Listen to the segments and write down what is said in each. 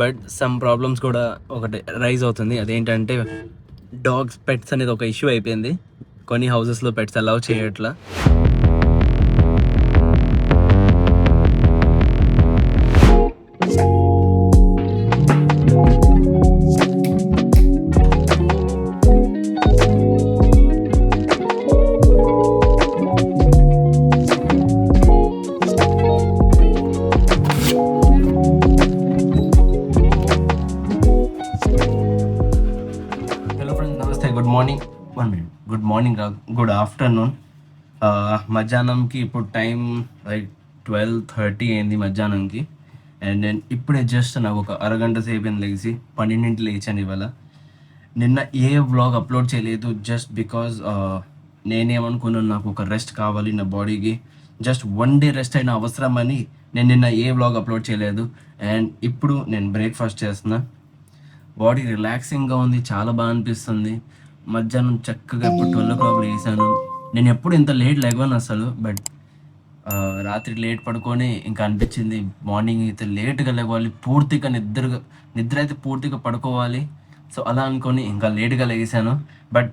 But some problems కూడా ఒకటి rise అవుతుంది. అదేంటంటే డాగ్స్ పెట్స్ అనేది ఒక ఇష్యూ అయిపోయింది. కొన్ని హౌసెస్లో పెట్స్ అలౌ చేయట్లా. హలో ఫ్రెండ్స్, నమస్తే, గుడ్ మార్నింగ్ గుడ్ ఆఫ్టర్నూన్. మధ్యాహ్నంకి ఇప్పుడు టైం లైక్ 12:30 అయింది మధ్యాహ్నంకి. అండ్ నేను ఇప్పుడే జస్ట్ నాకు ఒక అరగంట సేపు లేచి 12 లేచాను ఇవాళ. నిన్న ఏ వ్లాగ్ అప్లోడ్ చేయలేదు జస్ట్ బికాజ్ నేనేమనుకున్నాను, నాకు ఒక రెస్ట్ కావాలి నా బాడీకి. జస్ట్ 1 డే రెస్ట్ అయినా అవసరమని నేను నిన్న ఏ వ్లాగ్ అప్లోడ్ చేయలేదు. అండ్ ఇప్పుడు నేను బ్రేక్ఫాస్ట్ చేస్తున్నా. బాడీ రిలాక్సింగ్గా ఉంది, చాలా బాగా అనిపిస్తుంది. మధ్యాహ్నం చక్కగా ఇప్పుడు 12 o'clock లేసాను. నేను ఎప్పుడు ఇంత లేట్ లేవను అసలు, బట్ రాత్రి లేట్ పడుకొని ఇంకా అనిపించింది మార్నింగ్ అయితే లేట్గా లేవాలి, పూర్తిగా నిద్ర అయితే పూర్తిగా పడుకోవాలి. సో అలా అనుకొని ఇంకా లేట్గా లేసాను. బట్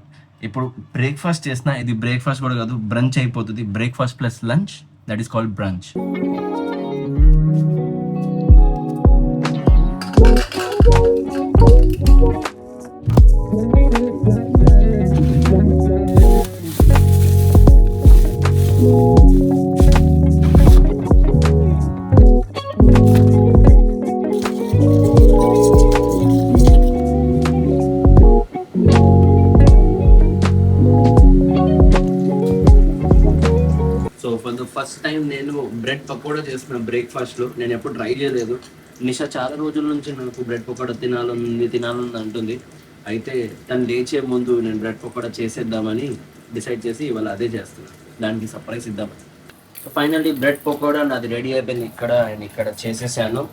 ఇప్పుడు బ్రేక్ఫాస్ట్ చేసిన, ఇది బ్రేక్ఫాస్ట్ కూడా కాదు, బ్రంచ్ అయిపోతుంది. Breakfast plus lunch, that is called branch. So for the first time నేను బ్రెడ్ పకోడా చేస్తున్నాను బ్రేక్ఫాస్ట్లో. నేను ఎప్పుడు ట్రై చేయలేదు. నిషా చాలా రోజుల నుంచి నాకు బ్రెడ్ పకోడా తినాలని అంటుంది. అయితే తను లేచే ముందు నేను బ్రెడ్ పకోడా చేసేద్దామని డిసైడ్ చేసి ఇవాళ అదే చేస్తున్నాను, దానికి సర్ప్రైజ్ ఇద్దామని. సో ఫైనల్లీ బ్రెడ్ పకోడా నాది రెడీ అయిపోయింది. ఇక్కడ చేసేసాను.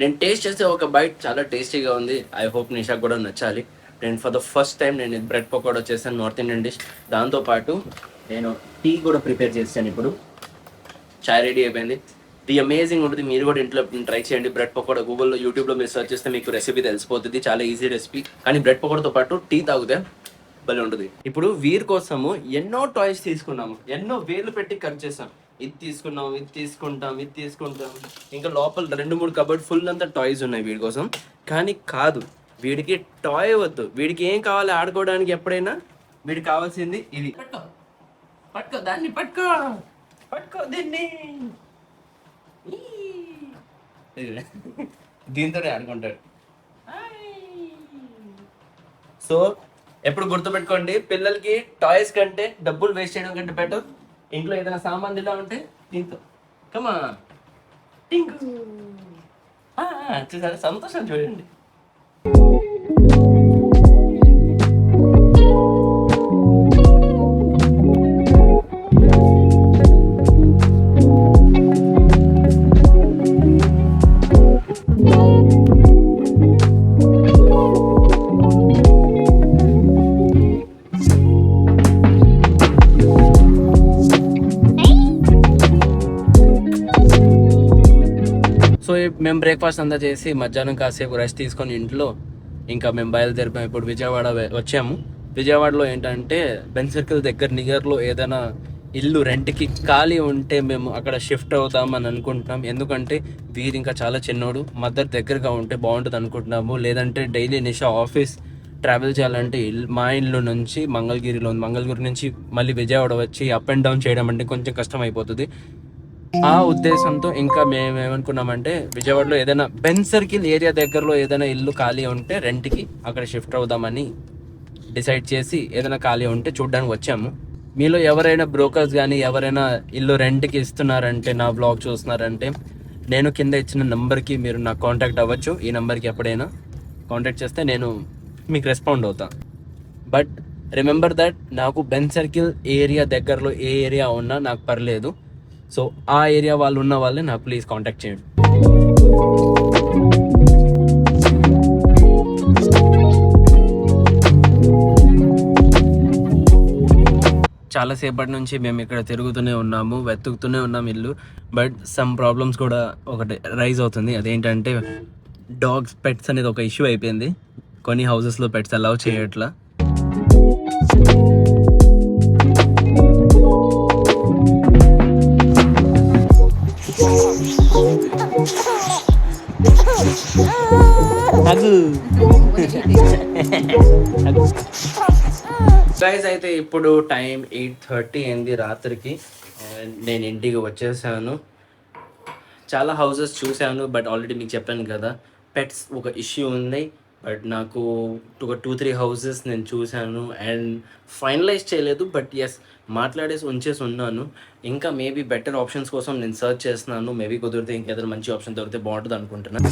నేను టేస్ట్ చేస్తే ఒక బైట్ చాలా టేస్టీగా ఉంది. ఐ హోప్ నిషా కూడా నచ్చాలి. నేను ఫర్ ద ఫస్ట్ టైం నేను బ్రెడ్ పకోడా చేశాను, నార్త్ ఇండియన్ డిష్. దాంతోపాటు నేను టీ కూడా ప్రిపేర్ చేశాను. ఇప్పుడు చాయ్ రెడీ అయిపోయింది. ది అమేజింగ్ ఉంటుంది. మీరు కూడా ఇంట్లో ట్రై చేయండి బ్రెడ్ పకోడా. గూగుల్లో, యూట్యూబ్లో మీరు సెర్చ్ చేస్తే మీకు రెసిపీ తెలిసిపోతుంది. చాలా ఈజీ రెసిపీ. కానీ బ్రెడ్ పకోడాతో పాటు టీ తాగితే భలే ఉంటుంది. ఇప్పుడు వీరి కోసము ఎన్నో టాయ్స్ తీసుకున్నాము, ఎన్నో వేలు పెట్టి ఖర్చు చేసాం. ఇది తీసుకుంటాం. ఇంకా లోపల 2-3 కబోర్డ్ ఫుల్ అంతా టాయ్స్ ఉన్నాయి వీడి కోసం. కానీ కాదు, వీడికి టాయ్ వద్దు. వీడికి ఏం కావాలి ఆడుకోవడానికి ఎప్పుడైనా? వీడికి కావాల్సింది ఇది. పట్టుకో దీన్ని. దీంతోనే ఆడుకుంటాడు. సో ఎప్పుడు గుర్తుపెట్టుకోండి, పిల్లలకి టాయ్స్ కంటే డబ్బులు వేస్ట్ చేయడం కంటే బెటర్ ఇంట్లో ఏదైనా సామాన్లు ఇలా ఉంటే దీంతో కమా టింకు. చూసారా సంతోషం చూడండి. సో మేము బ్రేక్ఫాస్ట్ అంతా చేసి మధ్యాహ్నం కాసేపు రెస్ట్ తీసుకొని ఇంట్లో ఇంకా మేము బయలుదేరిపోయాం. ఇప్పుడు విజయవాడ వచ్చాము. విజయవాడలో ఏంటంటే బెన్ సర్కిల్ దగ్గర నియర్లో ఏదైనా ఇల్లు రెంట్కి ఖాళీ ఉంటే మేము అక్కడ షిఫ్ట్ అవుతామని అనుకుంటున్నాం. ఎందుకంటే వీరు ఇంకా చాలా చిన్నోడు, మదర్ దగ్గరగా ఉంటే బాగుంటుంది అనుకుంటున్నాము. లేదంటే డైలీ నిషా ఆఫీస్ ట్రావెల్ చేయాలంటే మా ఇల్లు నుంచి మంగళగిరి నుంచి మళ్ళీ విజయవాడ వచ్చి అప్ అండ్ డౌన్ చేయడం అంటే కొంచెం కష్టం అయిపోతుంది. ఆ ఉద్దేశంతో ఇంకా మేము ఏమనుకున్నామంటే విజయవాడలో ఏదైనా బెన్ సర్కిల్ ఏరియా దగ్గరలో ఏదైనా ఇల్లు ఖాళీ ఉంటే రెంట్కి అక్కడ షిఫ్ట్ అవుదామని డిసైడ్ చేసి ఏదైనా ఖాళీ ఉంటే చూడడానికి వచ్చాము. మీలో ఎవరైనా బ్రోకర్స్ కానీ ఎవరైనా ఇల్లు రెంట్కి ఇస్తున్నారంటే, నా బ్లాగ్ చూస్తున్నారంటే, నేను కింద ఇచ్చిన నెంబర్కి మీరు నాకు కాంటాక్ట్ అవ్వచ్చు. ఈ నెంబర్కి ఎప్పుడైనా కాంటాక్ట్ చేస్తే నేను మీకు రెస్పాండ్ అవుతాను. బట్ రిమెంబర్ దట్ నాకు బెన్ సర్కిల్ ఏరియా దగ్గరలో ఏ ఏరియా ఉన్నా నాకు పర్లేదు. సో ఆ ఏరియా వాళ్ళు ఉన్న వాళ్ళే నాకు ప్లీజ్ కాంటాక్ట్ చేయండి. చాలాసేపటి నుంచి మేము ఇక్కడ తిరుగుతూనే ఉన్నాము, వెతుకుతూనే ఉన్నాము ఇల్లు. బట్ సమ్ ప్రాబ్లమ్స్ కూడా ఒకటి రైజ్ అవుతుంది. అదేంటంటే డాగ్స్ పెట్స్ అనేది ఒక ఇష్యూ అయిపోయింది. కొన్ని హౌసెస్లో పెట్స్ అలౌ చేయట్లా. గైస్ అయితే ఇప్పుడు టైం 8:30 అయింది రాత్రికి. నేను ఇంటికి వచ్చేసాను. చాలా హౌసెస్ చూశాను, బట్ ఆల్రెడీ మీకు చెప్పాను కదా పెట్స్ ఒక ఇష్యూ ఉంది. బట్ నాకు ఒక 2-3 హౌసెస్ నేను చూశాను అండ్ ఫైనలైజ్ చేయలేదు. బట్ ఎస్, మాట్లాడేసి ఉంచేసి ఉన్నాను. ఇంకా మేబీ బెటర్ ఆప్షన్స్ కోసం నేను సర్చ్ చేస్తున్నాను. మేబీ కుదిరితే ఇంకేదైనా మంచి ఆప్షన్ దొరికితే బాగుంటుంది అనుకుంటున్నాను.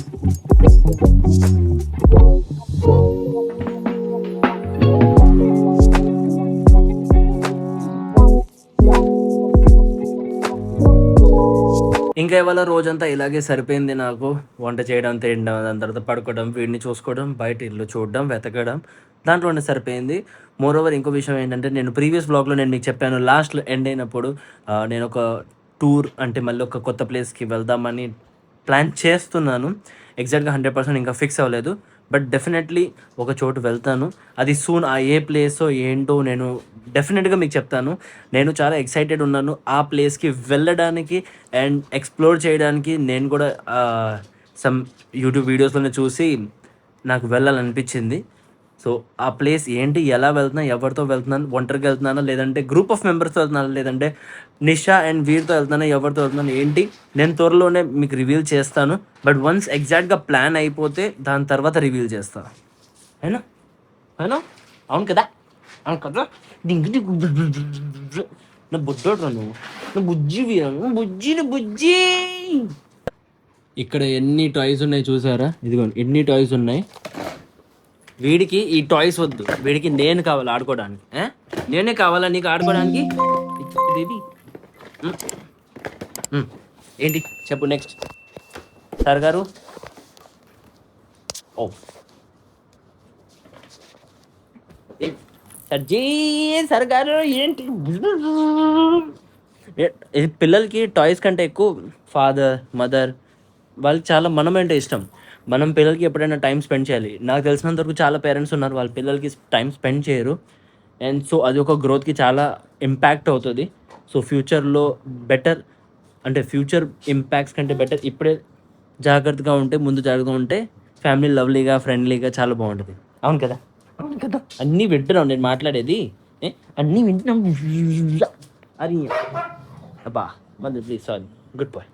ఇంకా ఇవాళ రోజంతా ఇలాగే సరిపోయింది నాకు. వంట చేయడం, తినడం, దాని తర్వాత పడుకోవడం, వీడిని చూసుకోవడం, బయట ఇల్లు చూడడం, వెతకడం, దాంట్లోనే సరిపోయింది. మోరోవర్ ఇంకో విషయం ఏంటంటే, నేను ప్రీవియస్ బ్లాగ్లో నేను మీకు చెప్పాను, లాస్ట్లో ఎండ్ అయినప్పుడు నేను ఒక టూర్ అంటే మళ్ళీ ఒక కొత్త ప్లేస్కి వెళ్దామని ప్లాన్ చేస్తున్నాను. ఎగ్జాక్ట్గా 100% ఇంకా ఫిక్స్ అవ్వలేదు. బట్ డెఫినెట్లీ ఒక చోటు వెళ్తాను. అది సూన్. ఆ ఏ ప్లేసో ఏంటో నేను డెఫినెట్గా మీకు చెప్తాను. నేను చాలా ఎక్సైటెడ్ ఉన్నాను ఆ ప్లేస్కి వెళ్ళడానికి అండ్ ఎక్స్ప్లోర్ చేయడానికి. నేను కూడా సమ్ యూట్యూబ్ వీడియోస్లోనే చూసి నాకు వెళ్ళాలనిపించింది. సో ఆ ప్లేస్ ఏంటి, ఎలా వెళ్తున్నాను, ఎవరితో వెళ్తున్నాను, ఒంటరిగా వెళ్తున్నానా లేదంటే గ్రూప్ ఆఫ్ మెంబర్స్తో వెళ్తున్నాను, లేదంటే నిషా అండ్ వీరితో వెళ్తున్నాను, ఎవరితో వెళ్తున్నాను ఏంటి, నేను త్వరలోనే మీకు రివీల్ చేస్తాను. బట్ వన్స్ ఎగ్జాక్ట్గా ప్లాన్ అయిపోతే దాని తర్వాత రివీల్ చేస్తాను. అయినా అయినా అవును కదా, అవును కదా. నా బుద్ధోడు నువ్వు, నా బుజ్జివి, బుజ్జి. ఇక్కడ ఎన్ని టాయ్స్ ఉన్నాయి చూసారా? ఇదిగోండి ఎన్ని టాయ్స్ ఉన్నాయి. వీడికి ఈ టాయ్స్ వద్దు, వీడికి నేను కావాలి ఆడుకోవడానికి. నేనే కావాలా నీకు ఆడుకోవడానికి? బేబీ ఏంటి చెప్పు నెక్స్ట్. సార్ గారు, ఓ సర్జీ సార్ గారు ఏంటి? పిల్లలకి టాయ్స్ కంటే ఎక్కువ ఫాదర్, మదర్ వాళ్ళకి చాలా మనమంటే ఇష్టం. మనం పిల్లలకి ఎప్పుడైనా టైం స్పెండ్ చేయాలి. నాకు తెలిసినంతవరకు చాలా పేరెంట్స్ ఉన్నారు వాళ్ళ పిల్లలకి టైం స్పెండ్ చేయరు. అండ్ సో అది ఒక గ్రోత్కి చాలా ఇంపాక్ట్ అవుతుంది. సో ఫ్యూచర్లో బెటర్, అంటే ఫ్యూచర్ ఇంపాక్ట్స్ కంటే బెటర్ ఇప్పుడే జాగ్రత్తగా ఉంటే, ముందు జాగ్రత్తగా ఉంటే ఫ్యామిలీ లవ్లీగా, ఫ్రెండ్లీగా చాలా బాగుంటుంది. అవును కదా, అవును కదా. అన్నీ వింటున్నావు నేను మాట్లాడేది, అన్నీ వింటున్నాం. అది అబ్బా మళ్ళీ please, sorry, good boy.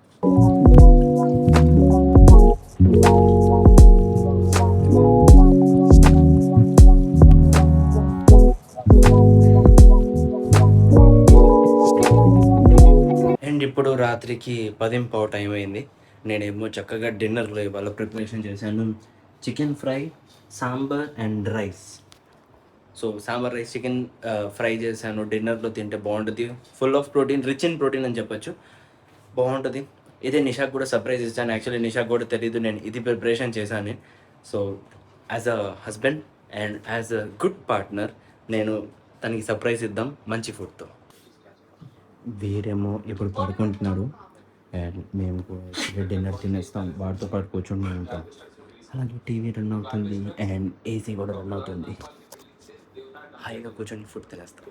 And ఇప్పుడు రాత్రికి 10:15 టైం అయింది. నేనేమో చక్కగా డిన్నర్లో ఇవాళ ప్రిపరేషన్ చేశాను. Chicken fry, sambar and rice. So sambar, rice, chicken fry చేశాను. డిన్నర్లో తింటే బాగుంటుంది. Full of protein, rich in protein అని చెప్పొచ్చు. బాగుంటుంది. ఇదే నిషాకు కూడా సర్ప్రైజ్ ఇస్తాను. యాక్చువల్లీ నిషాకు కూడా తెలీదు నేను ఇది ప్రిపరేషన్ చేశాను. So as a husband and as a good partner నేను తనకి సర్ప్రైజ్ ఇద్దాం మంచి ఫుడ్తో. వీరేమో ఇప్పుడు పడుకుంటున్నాడు అండ్ మేము కూడా డిన్నర్ తినేస్తాం. వాడితో పాటు కూర్చొని ఉంటాం. అలాగే టీవీ రన్ అవుతుంది అండ్ ఏసీ కూడా రన్ అవుతుంది. హాయిగా కూర్చొని ఫుడ్ తినేస్తాం.